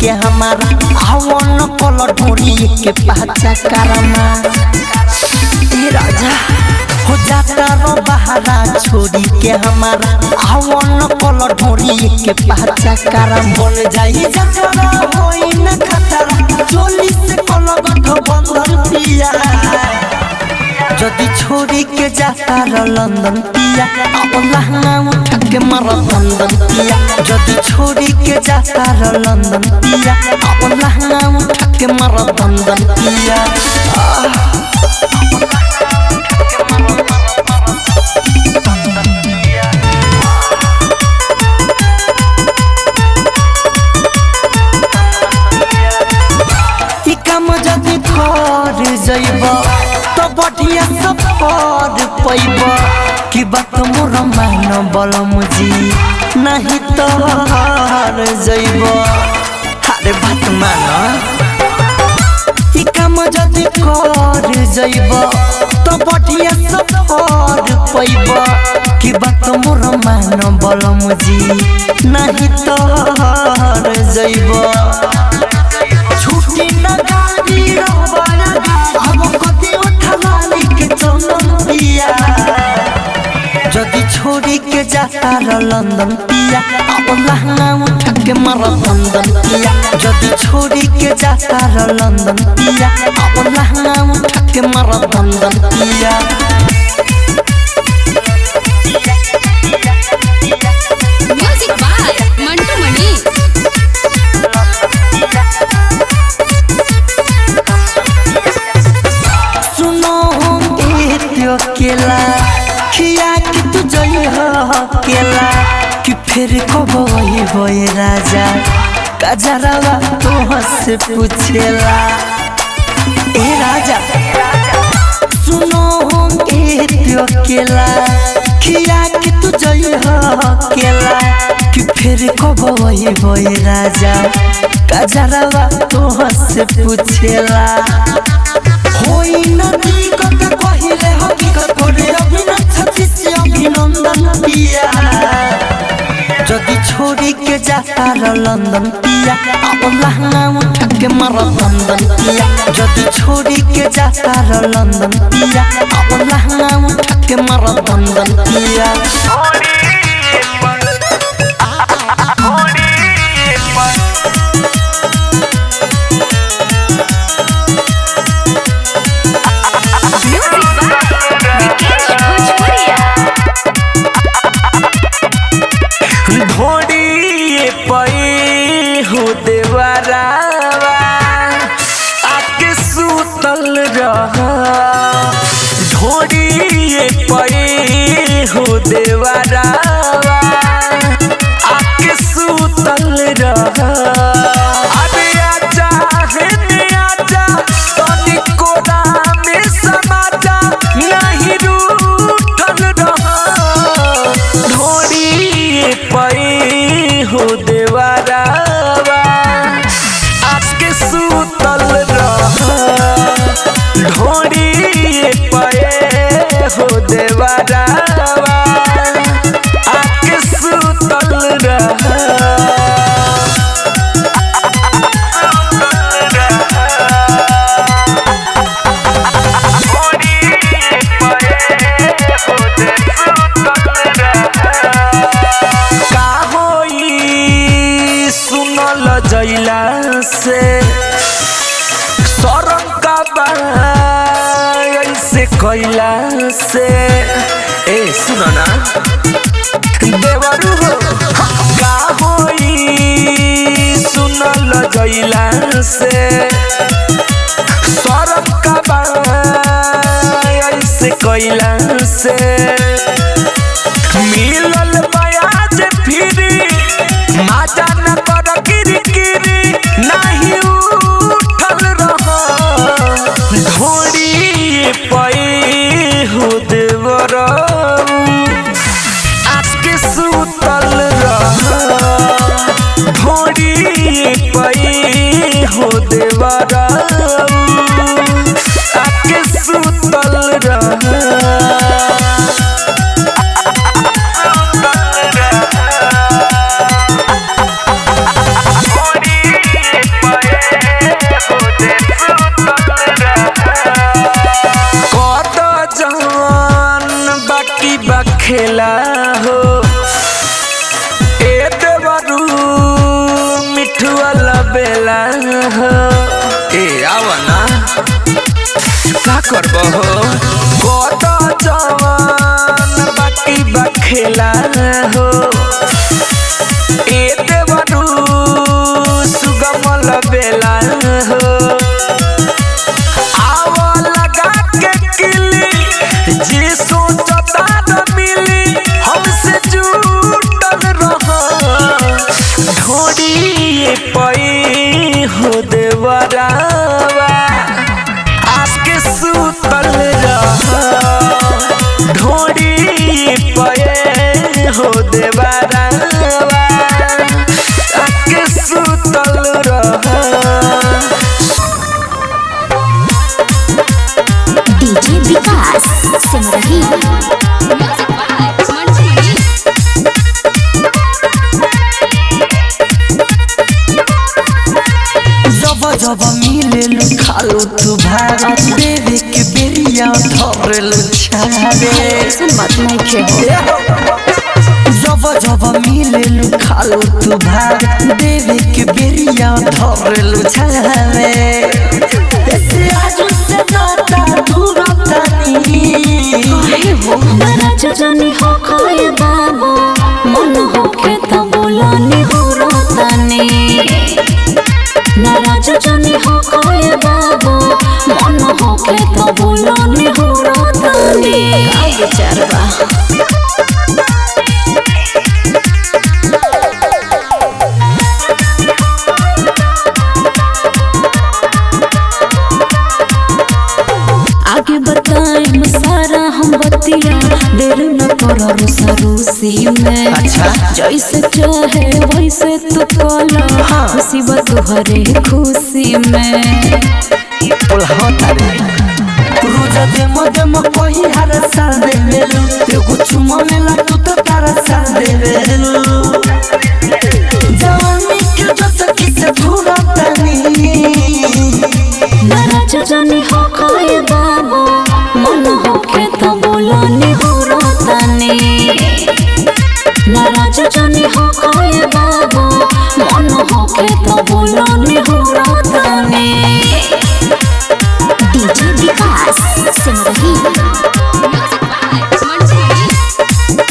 के हमारा हवन कल ढोरी के पहचा करमा ए राजा हो जाता रो बहारा छोड़ी के हमारा हवन कल ढोरी के पहचा करम बन जाई जतरा होई न खतरा चोली से कल गठ बंधन पिया जदी छोड़ी के जाता रो लंदन पिया अब लहंगा उठा के मार बंधन पिया जदी छोड़ी के जाता रो लंदन पिया अब लहंगा उठा के मार बंधन पिया जदी फर जइब तो बढ़िया सफर पैब कि बात मोर मान बलम जी नहीं तो हार जइब अरे बात मान ई काम जदी कर जइब तो बढ़िया सफर पैब कि बात मोर मान बलम जी नहीं तो हार जइब छुट्टी न गाड़ी रोबना अब कति उठवाली के चंदन पिया जदी छोड़ी के जाता रो लंदन पिया अब लहंगा उठा के मार बंधन पिया जदी छोड़ी के जाता रो लंदन पिया अब लहंगा उठा के मार बंधन पिया म्यूजिक बाय मंटू मणि केला खिया कि तू जई हो केला कि फिर कब होई राजा कजरावा तोह से पूछेला ए राजा सुनो ए त्यो केला खिया कि तू जई हो केला कि फिर कब होई राजा कजरावा तोह से पूछेला होई नदी कत कहिले हकीकत करे अभिनंदन पिया जदी छोड़ी के जाता रो लंदन पिया अब लहंगा उठा के मार बंधन पिया जदी छोड़ी के जाता रो लंदन पिया अब लहंगा उठा के मार बंधन पिया ढोड़िए पई हो देवरावा आके सुतल रह ढोड़िए पई हो देवरावा आके सुतल रह अबे आजा हेने आजा तनी कोरा में समाजा नहीं रूठल रह ढोड़िए पई हो देवरावा आके सुतल रह ढोड़िए पई हो देवरावा आके सुतल रह जइला से शरम का ऐसे कैला से ए सुनो ना देवरू हो का होई सुनल जइला से शरम का ऐसे कैला से मिलल बयाज फिरी माजा न कर किरकिरी नहीं उठल रह ढोड़ी पई हो देवराऊ आके सुतल रह ढोड़ी पई हो देवराऊ आके सुतल रह हो ए आवना का करबो हो बड़ जवान बाकी बखेला हो ए देवरू सुगमल बेला हो आवा लगा के किली जे सोचता न मिली हमसे जुटल रह ढोड़ी पई हो देवरावा आके सुतल रह ढोड़ी पई हो देवरावा आके सुतल रह DJ Vikas Simrahi music by Mantu Mani जब जब मिले खालो तू भाग देवे के बेरिया धरल छावे ऐसन बात नहीं के हो जब जब मिले खालो तू भाग देवे के बेरिया धरल छावे ऐसे आज से नाता दूर तनी काहे हो नाराज जानी हो खाए बाबू मन हो के तो बोलानी हो रोतानी नाराज जानी हो खाए बाबू मन हो के तो बोलानी हो रोतानी का विचार बा आगे बताए सारा हम बतिया देर न करो रूसी में अच्छा। जैसे चाहे वैसे तू कलो खुशी तुहरे खुशी में बोलहो तारे रोजा दे मदम कोई हर साल दे वेलू एगो चुमा मेला तू तो तारा साल दे वेलू जवानी के जस किसे भूला तनी नाराज जानी हो खाए बाबू मन हो के तो बोलानी हो रोतानी नाराज जानी हो खाए बाबू मन हो के तो बोलानी हो रोतानी DJ Vikas Simrahi music by Mantu Mani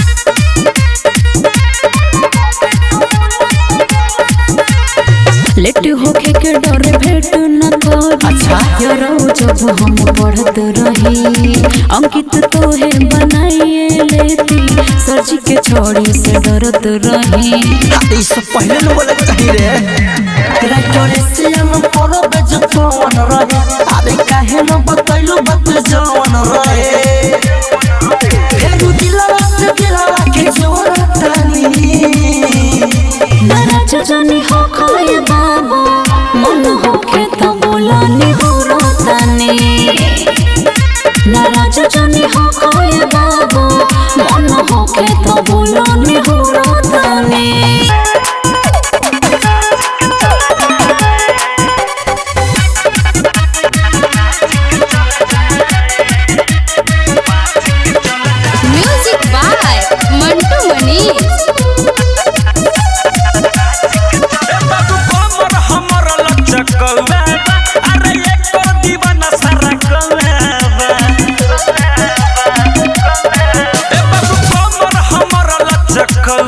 late होके के डर भेट न करी अच्छा। यारो जब हम पढ़त रही अंकित तोहे बनाइए लेती सरजी के छोड़ी से डरत रही ई सब पहले न बोले कही रे तेरा करे से हम परो बेज कौन रहे अरे काहे न बतैलू बत जवन रहे फेरू दिलवा से दिलवा के जोर तनी नाराज जानी हो खाए बाबू मन हो के तो बोलानी हो रोतानी नाराज जानी हो खाए बाबू मन हो के तो बोलानी हो रोतानी म्यूजिक बाय मंटू मनी बाबू कमर हमर लचकौला अरे एको दीवाना सारा कौला ए बाबू कमर हमर लचकौला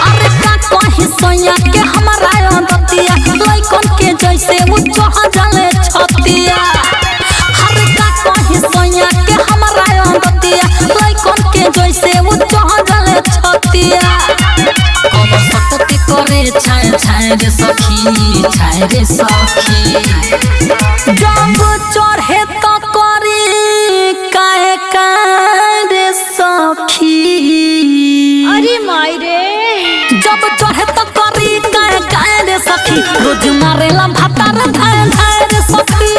अरे का कहीं सोया के हमारा दतिया लइकन के जैसे उच्च जले छतिया। अरे का कहीं सोया के हमारा दतिया लइकन के जैसे उच्च जले छतिया। कब सतती करे छाय छाय रे सखी छाय रे सखी। जब चढ़े तो करी काहे रे सखी। अरे माई रे जब चढ़े तो करी काहे रे सखी। रोज मारेला भातार धाय धाय रे सखी।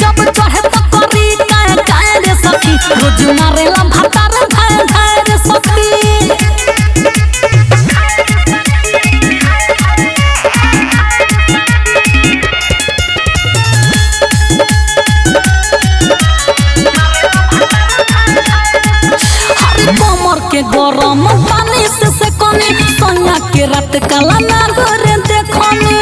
जब चढ़े तो करी काहे रे सखी। रोज मारेला भातार धाय धाय रे सखी। कमर के गरम पानी से सेकनी सोना के रात काला ना घरे देखनी।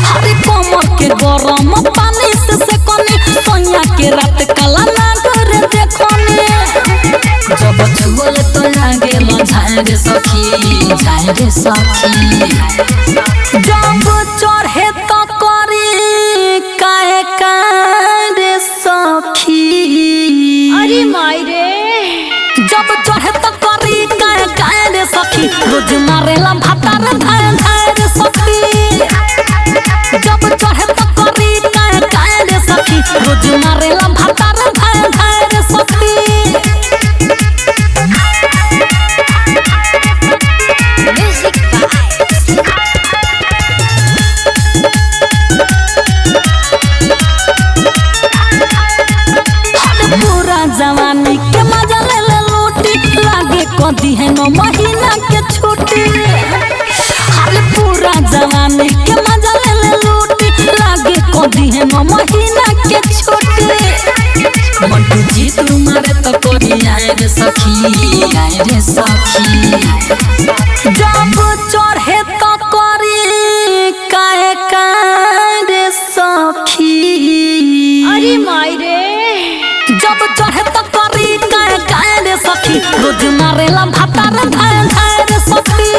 हरी कमर के गरम पानी से सेकनी सोना के रात काला ना घरे देखनी। जब छुअल तो लागे झाय रे सखी झाय रे सखी। जब चढ़े तो करी काहे रे सखी। अरे माई रे जब चढ़े तो करी काहे रे सखी। रोज मारेला भातार धाय धाय रे सखी। जब चढ़े तो करी काहे रे सखी। रोज मारेला भातार धाय धाय रे सखी। पूरा जवानी के मजा ले ले लूटी लागे कदी है 9 महीना के छुट्टी। हाल पूरा जवानी के मजा ले ले लूटी लागे कदी है 9 महीना के छुट्टी। मंटू जी तुम्हारे तो कोरी आए रे सखी आए रे सखी। जब चढ़े तो करी काहे रे सखी। अरे माई रे जब चढ़े तो करी काहे रे सखी। रोज मारेला भातार धाय धाय रे सखी।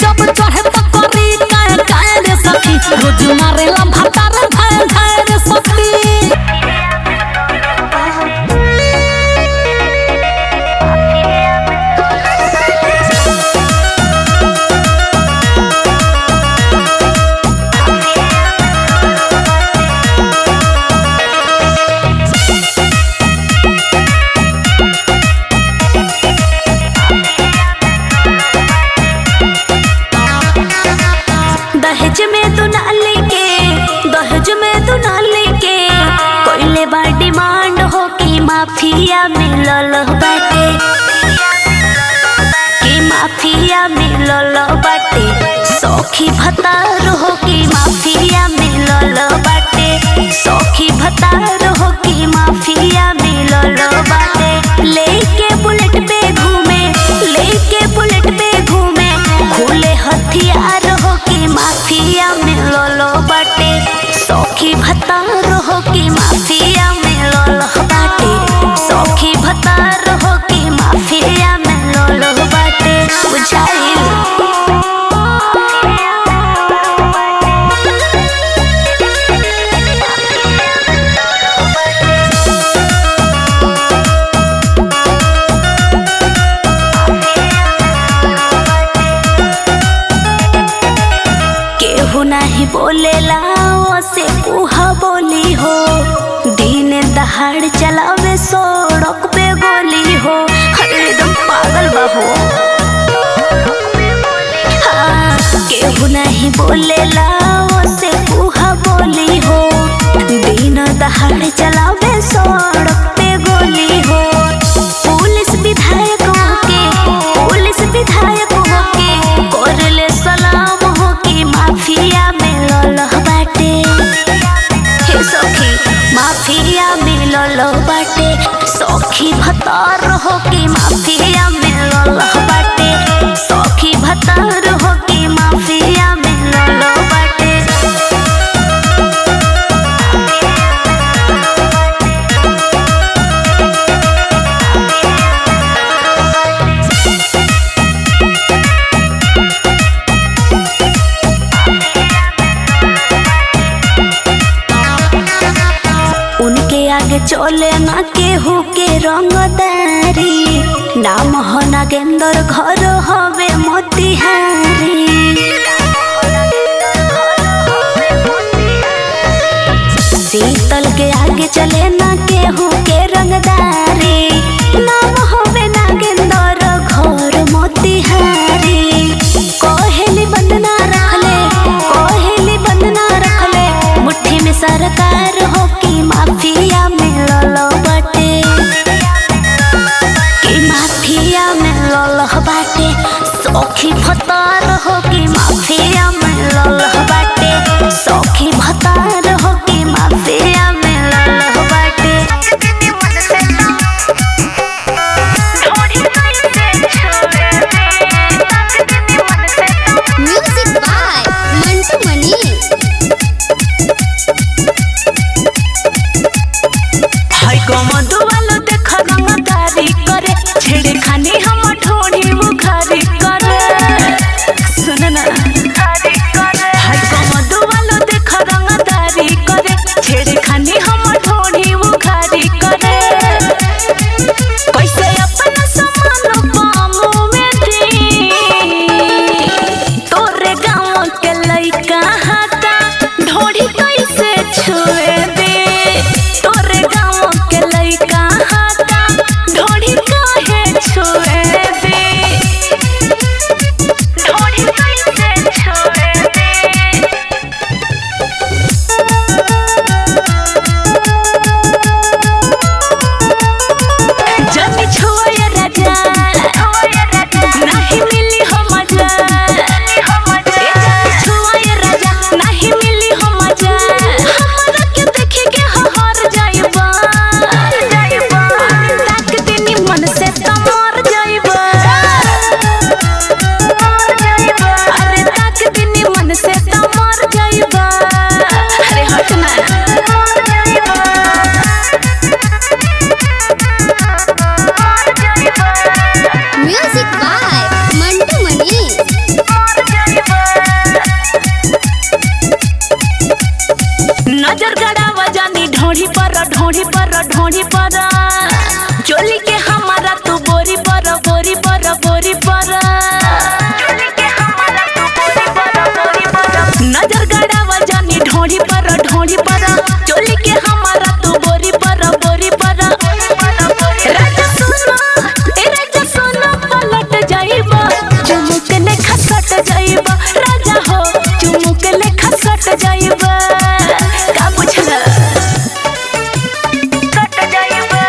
जब चढ़े तो करी काहे रे सखी। रोज मारेला भातार धाय धाय रे सखी। दहेज में दुनाले के कोइले बा डिमांड हो कि माफिया मिलल बाटे। कि माफिया मिलल बाटे सौखी भतार हो कि माफिया मिलल बाटे। सौखी भतार हो कि माफिया मिलल बाटे। लेके बुलेट पे घूमे लेके बुलेट पे घूमे खुले हथियार हो कि माफिया मिलल बाटे। सौखी भतार हो कि माफिया मिलल बाटे। सौखी भतार हो कि माफिया मिलल बाटे। बुझाइल केहू नहीं बोलेला से कुहा बोली हो। दिन दहाड़ चलावे सड़क पे गोली हो। अरे एकदम पागल बा हो। हाँ, केहू नहीं बोलेला से कुहा बोली हो। दिन दहाड़ चलावे सड़क पे गोली हो। पुलिस विधायक होके करले सलाम हो कि माफिया मिलल बाटे। हे सखी माफिया मिलल बाटे। सखी भतार हो कि माफिया मिलल बाटे। सखी भतार हो कि माफिया मिलल बाटे। आगे चले ना केहू के रंगदारी नाम हो नागेंद्र घर हवे मोतिहारी शीतल के आगे चले ना केहू के रंगदारी नाम होवे नागेंद्र घर मोतिहारी कोहेली बंदना रखले मुट्ठी में सरकार हो की माफिया मिलल बाटे की माफिया मिलल बाटे सौखी भतार हो की माफिया मिलल बाटे सौखी भतार हो की माफिया मिलल बाटे म्यूजिक बाय मंटू मनी हाय कमदो वालो देख रंगदारी करे छेड़े खानी हम ठोड़ी बुखारी करे सुन ना हाय कमदो वालो देख रंगदारी करे छेड़े खानी हम ठोड़ी बुखारी करे कैसे अपना सामान पामो में दी तोरे गाँव के लइका हाथा ढोड़ी कैसे छुए दे तोरे गाँव के लइका हाथा ढोड़ी काहे छुए दे ढोड़ी कैसे छुए दे जब छुए राजा नहीं मिली हो मजा छुए राजा नहीं मिली हो मजा हमरा के देखे के हर जाइबा ताक दिनी मन से तमर जाइबा अरे ताक दिनी मन से तमर जाइबा अरे हट ना म्यूजिक बाय मंटू मनी नजर गड़ावा जानी ढोड़ी पर चोली के हमारा तू बोरी पर नजर गड़ावा जानी ढोड़ी पर चोली के हमारा तू बोरी पर राजा सुनो पलट जाइबा चुमुक ले खसट जाइबा राजा हो चुमुक ले खसट जाइबा का बुझला कट जाइबा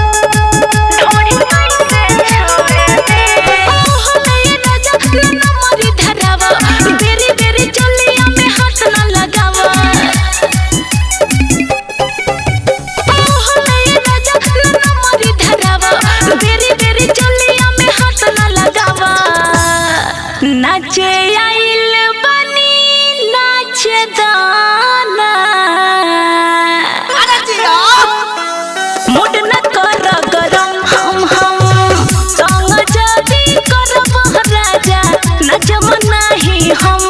ढोड़ी कैसे छुए दे ओह ले राजा ना मरी धरावा बेरी चोलिया में हाथ ना लगावा ओह ले राजा ना मरी धरावा बेरी चोलिया में हाथ ना लगावा नाचे आइल बनी नाचे दाना मुड न कर गरम हम संग जदी करब राजा नचम नाही हम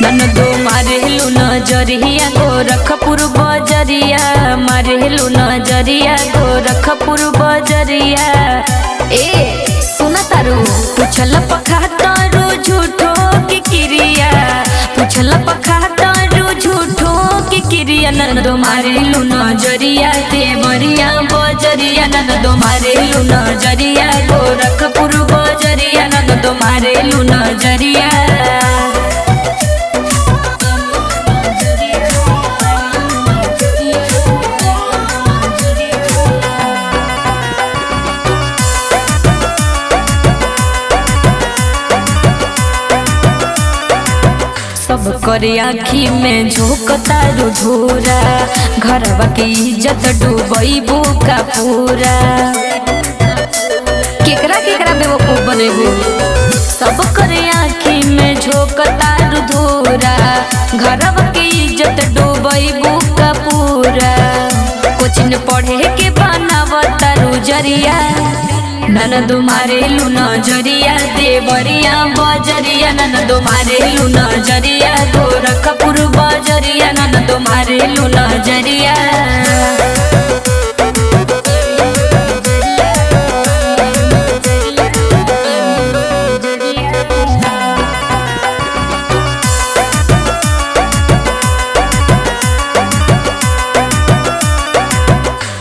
ननदो मारेलु नजरिया गोरखपुर बजरिया मारेलु नजरिया गोरखपुर बजरिया ए सुना तारू पूछल पखा तारू झूठो की क्रिया पूछल पखा तारू झूठो की क्रिया ननदो मारेलु नजरिया देवरिया बजरिया ननदो मारेलु नजरिया गोरखपुर बजरिया ननदो मारेलु नजरिया सब करे आँखी में झोंकता रुझोरा घरवा के इज्जत डूबैबू का पूरा केकरा केकरा बेवकूफ बनेबू। सब करे आँखी में झोंकता रुधोरा, घरवा के इज्जत डूबैबू का पूरा। कोचिन पढ़े के बनावता रुजरिया, ननद मारेलू नजरिया, देवरिया बजरिया ननद मारेलू नजरिया, गोरखपुर बजरिया ननद मारेलू नजरिया।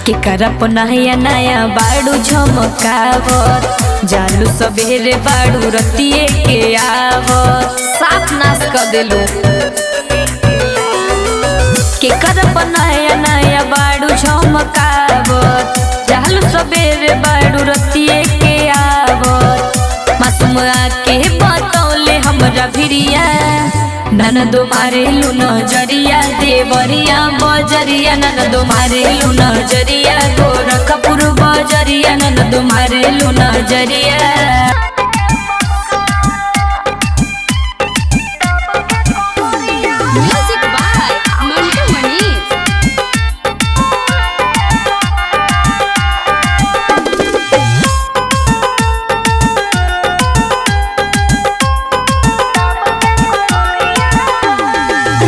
के करप नया नया बाड़ू झमकावत, जालू सबेरे बाड़ू रतिए के आवत, साफ नाश कर देलू। के करप नया नया बाड़ू झमकावत, जालू सबेरे बाड़ू रतिए के आवत। मासूम आके बतौले हमरा भिरिया, ननद मारेलू नजरिया, देवरिया बजरिया ननद मारेलू नजरिया, गोरखपुर बजरिया ननद मारेलू नजरिया। Music by Mantu Mani.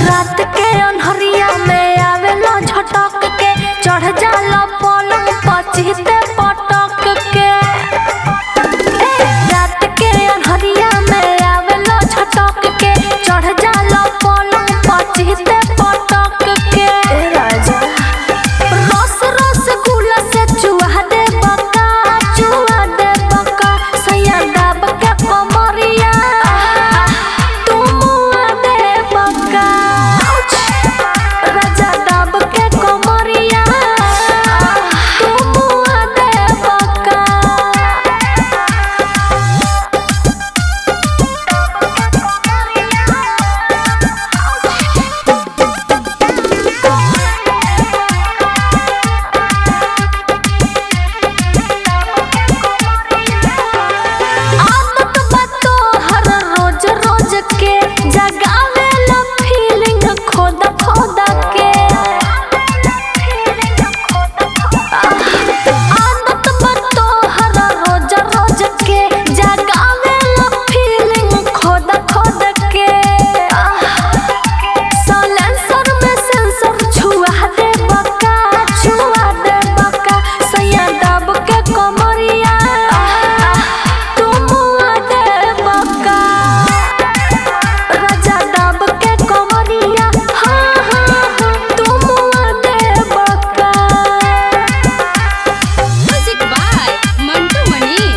रात के अन्हरिया में आवेला झटक के, चढ़ जाला पलंग पचिते पटक के। रात के अन्हरिया में आवेला झटक के, चढ़ जाला पलंग पचिते पटक के। राजा रस रस गुला से चुहा दे बका, चुहा दे बका, सैया दाब के कमरिया तुम दे बका। राजा दाब के कमरिया तुम दे बका। आदत बातो हर रोज रोज के, जगावेला फीलिंग खोद खोद के। आदत बातो हर रोज रोज के, जगावेला फीलिंग खोद खोद के। साइलेंसर में सेंसर छुआ दे बका, छुआ दे बका, सैया दाब के कमरिया तुम दे बका। राजा दाब के कमरिया हाँ हाँ हाँ तुम दे बका। Music by Mantu Mani.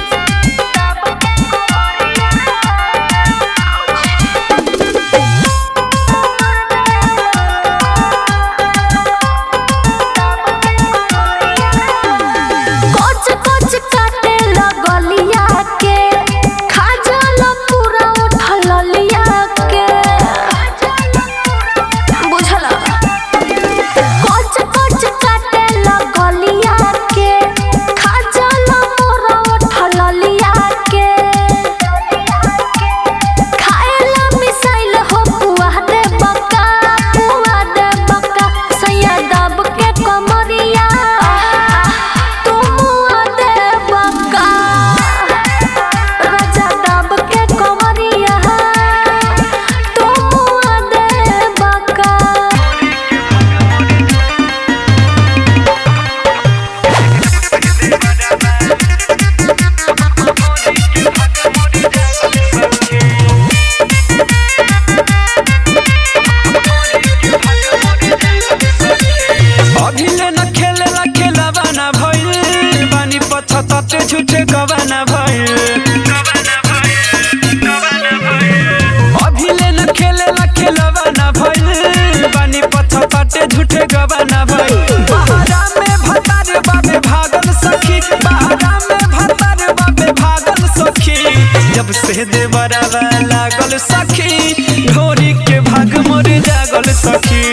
कोच कोच काटे लगलिया के, खा जाला पूरा उठल लिया के। बुझला कोच कोच काटे लगलिया के, खा जाला पूरा उठल लिया के। खाएला मिसाइल हो पुआ दे बका, पुआ दे बका, सैया दाब के कमरिया तुम दे बका। राजा दाब के कमरिया तुम दे बका। अभिले न खेलेला खेलवा न भइल, बानी पछताते झूठे गवाना भइल। अभिले न खेलेला खेलवा न भइल, बानी पछताते झूठे गवाना भइल। बहारा में भतार बाबे भागल सखी, बहारा में भतार बाबे भागल सखी। जब से देवरावा लागल सखी, ढोरी के भाग मोर जागल सखी।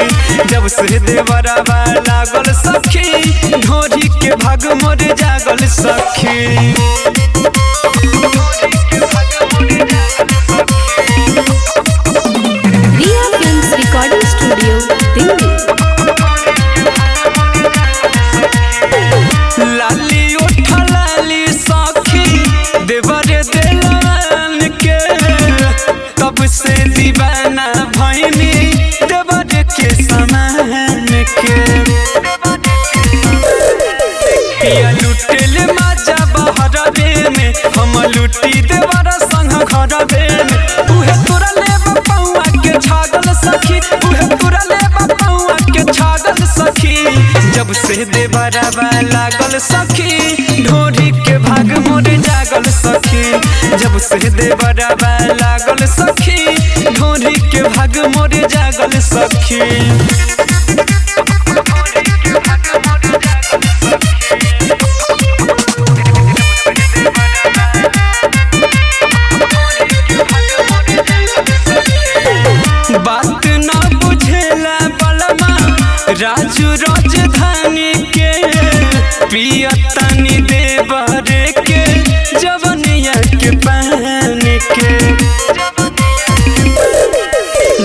जब से देवरावा लागल सखी, ढोरी के भाग मोर जागल सखी। रिया फिल्म्स रिकॉर्डिंग स्टूडियो दिल्ली। लाली उठ लाली सखी देवर दिलवान के, तब से दीवाना भैनी देवर के समान के। पिया लुटेल माजा बहरबे में, हम लुटी देवर संग घरबे में। उहे तोरा लेबा पौआ के छागल सखी, उहे तोरा लेबा पौआ के छागल सखी। जब से देवरवा लागल सखी, ढोरी के भाग मोर जागल सखी। जब से देवरवा लागल सखी, ढोरी के भाग मोर जागल सखी। बात न बुझेला बलमा राजू राजधानी के, पिया तनी देवर के जवनिया के पानी के।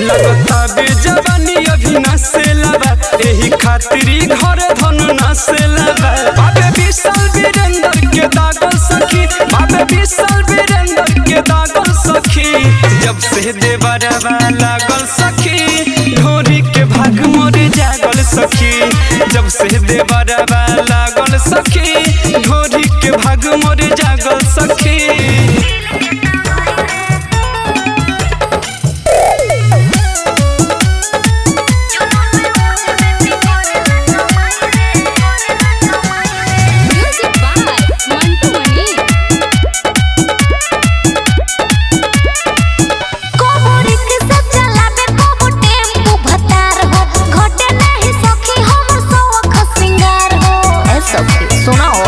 लगता बे जवानी अभी न से लबा, एही खातिरी घर धन न से लबा। बाबे विशाल वीरेंद्र के दागल सखी, बाबे विशाल वीरेंद्र के दागल सखी। जब से देवरवा लागल सखी, ढोरी के भाग मोर जागल सखी। जब से देवरवा लागल सखी, ढोरी के भाग मोर जागल सखी। म्यूजिक बाय मंटू मनी। कोबोरी के सब चलाबे कोबो टेम्पू भतार हो, घटे नहीं सखी हमर शौक सिंगार हो। ए सखी सुनाओ।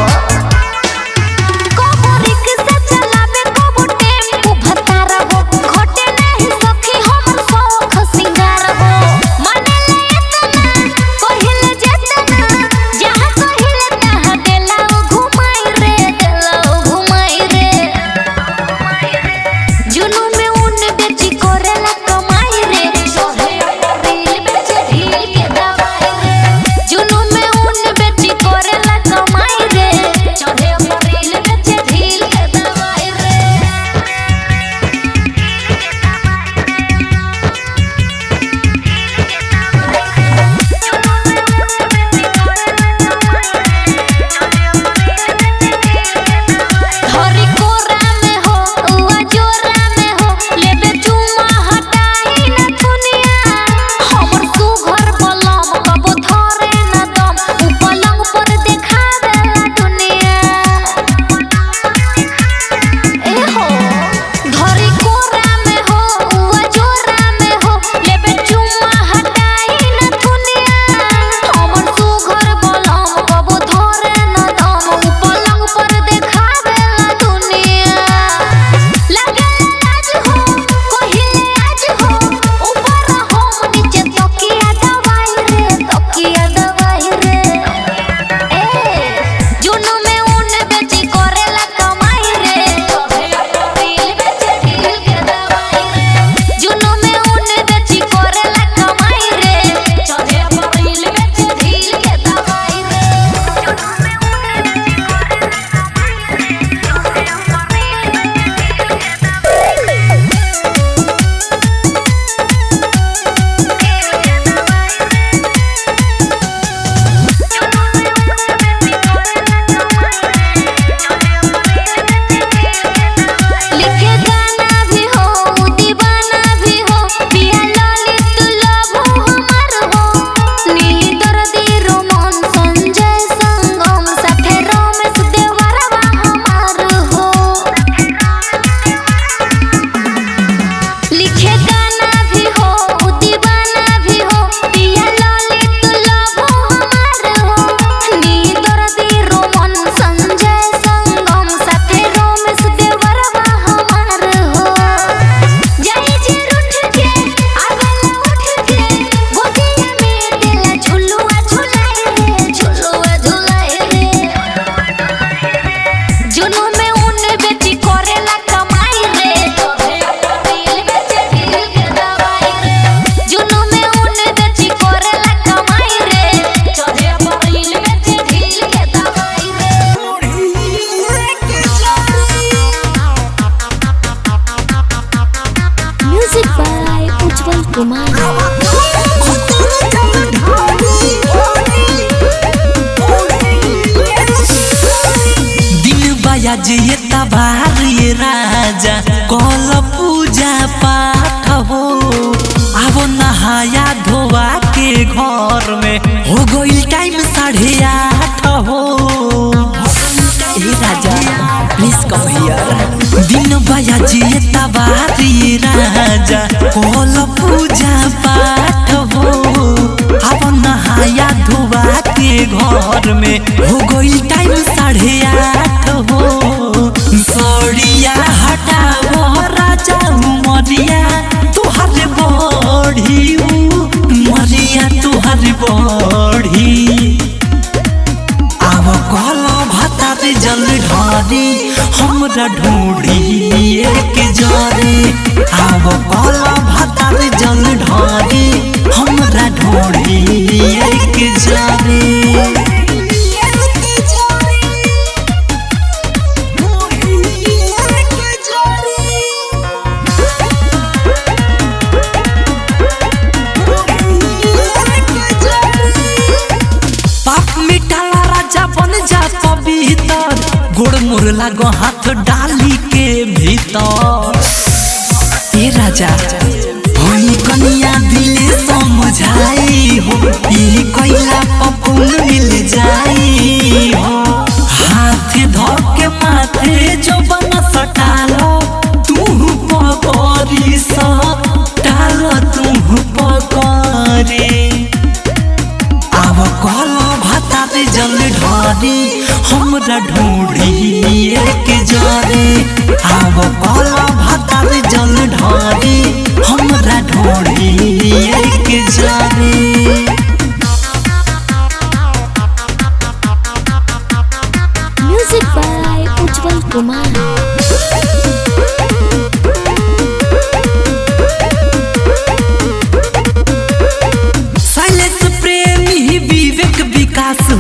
कोबोरी के आज ये तबार ये राजा कल पूजा पाठ हो अब नहाया धोवा के घर में हो गई टाइम 8:30 हो ए राजा प्लीज कम हियर दिन बया जी ये तबार ये राजा कल पूजा पाठ हो अब नहाया धोवा के घर में हो गई टाइम 8:30 हो सड़िया हटाओ राजा मरिया तुहार बढ़ी मरिया तुहार बढ़ी अब कल भातार जल ढारी हमरा ढूंढी एक जरे अब कल भातार जल ढारी हमरा ढूंढी एक जरे गोड़ मोर लागो हाथ डाली के भीतर ए राजा होई कनिया दिले समझाई हो ई कोइला पपुन मिल जाई हो हाथ धर के माथे जो बन सटालो तू पकड़ी सटालो तू पकड़े अब कल भातार जल ढारी हमरा ढूंढी एक जरे अब कल भातार जल ढारी हमरा ढूंढी एक जरे म्यूजिक बाय उज्जवल कुमार।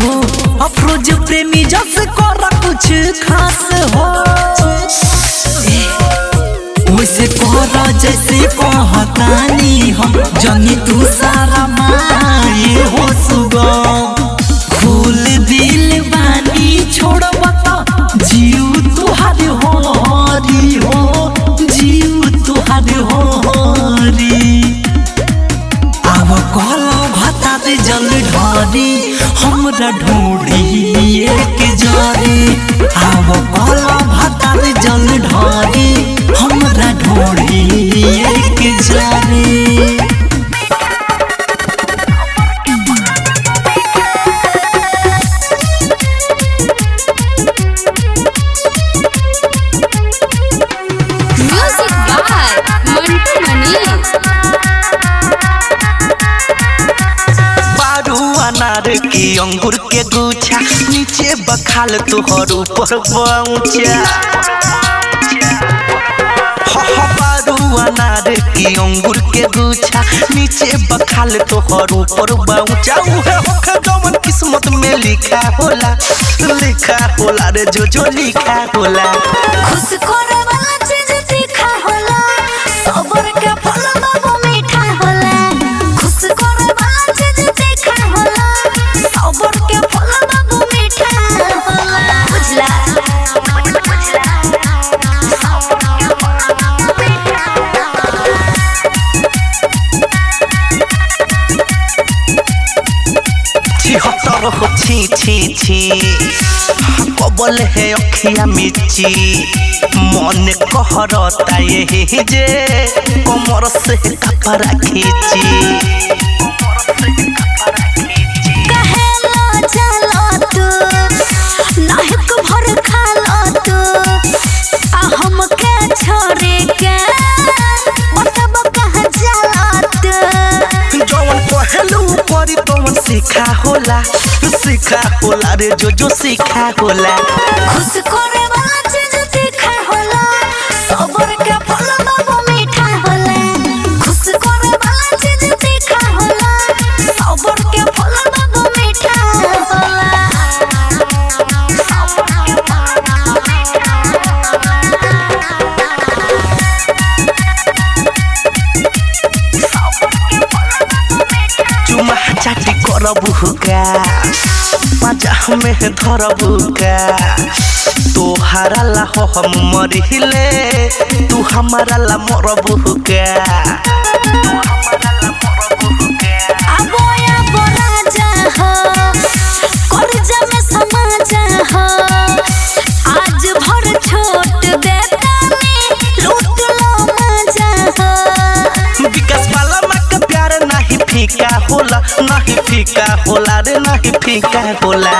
हो अफरोज प्रेमी जस कर कुछ खास हो वैसे कर जैसे कहतानी हम जनी तू सारा माए हो सुगम खोल दिल बानी छोड़ बता जीव तुहार होरी हो जीव तुहार होरी अब कल भातार जल ढारी हमरा ढूंढी एक जरे अब कल भातार जल ढारी हमरा ढूंढी एक जरे की अंगूर के गुच्छा नीचे बखाल तोहर ऊपर पहुंचा अनार की अंगूर के गुच्छा नीचे बखाल तोहर ऊपर पहुंचा उहे होखे जवन किस्मत में लिखा होला रे जो लिखा होला खुश करे वाला चीज तीखा होला सबर के फल बाबू मीठा होला खुश करे वाला चीज तीखा होला सबर के फल बाबू मीठा होला बुझला छी कबल है अखिया मिची मन कहरता यही जे कमर से कपड़ा खींची कहेला चलो तू नाहक भर खालो तू आ हमके छोड़े के मतलब कहां जाला तू जवन कहलू परी तवन सीखा होला रे जो सीखा होला खुश करे वाला चीज तीखा होला सबर के फल बाबू मीठा होला खुश करे वाला चीज तीखा होला सबर के फल बाबू मीठा चुमा चाटी करबू का पाजा में धरबू का तोहारा ला हम मरिले तू हमारा ला मरबू का अबोया बोराजा हो कर्जा में समा जा हो आज भर छोट देतानी लूट लो मजा हो विकास वाला मत प्यार नहीं फीका होला नहीं फीका होला रे नहीं फीका होला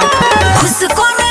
खुश करे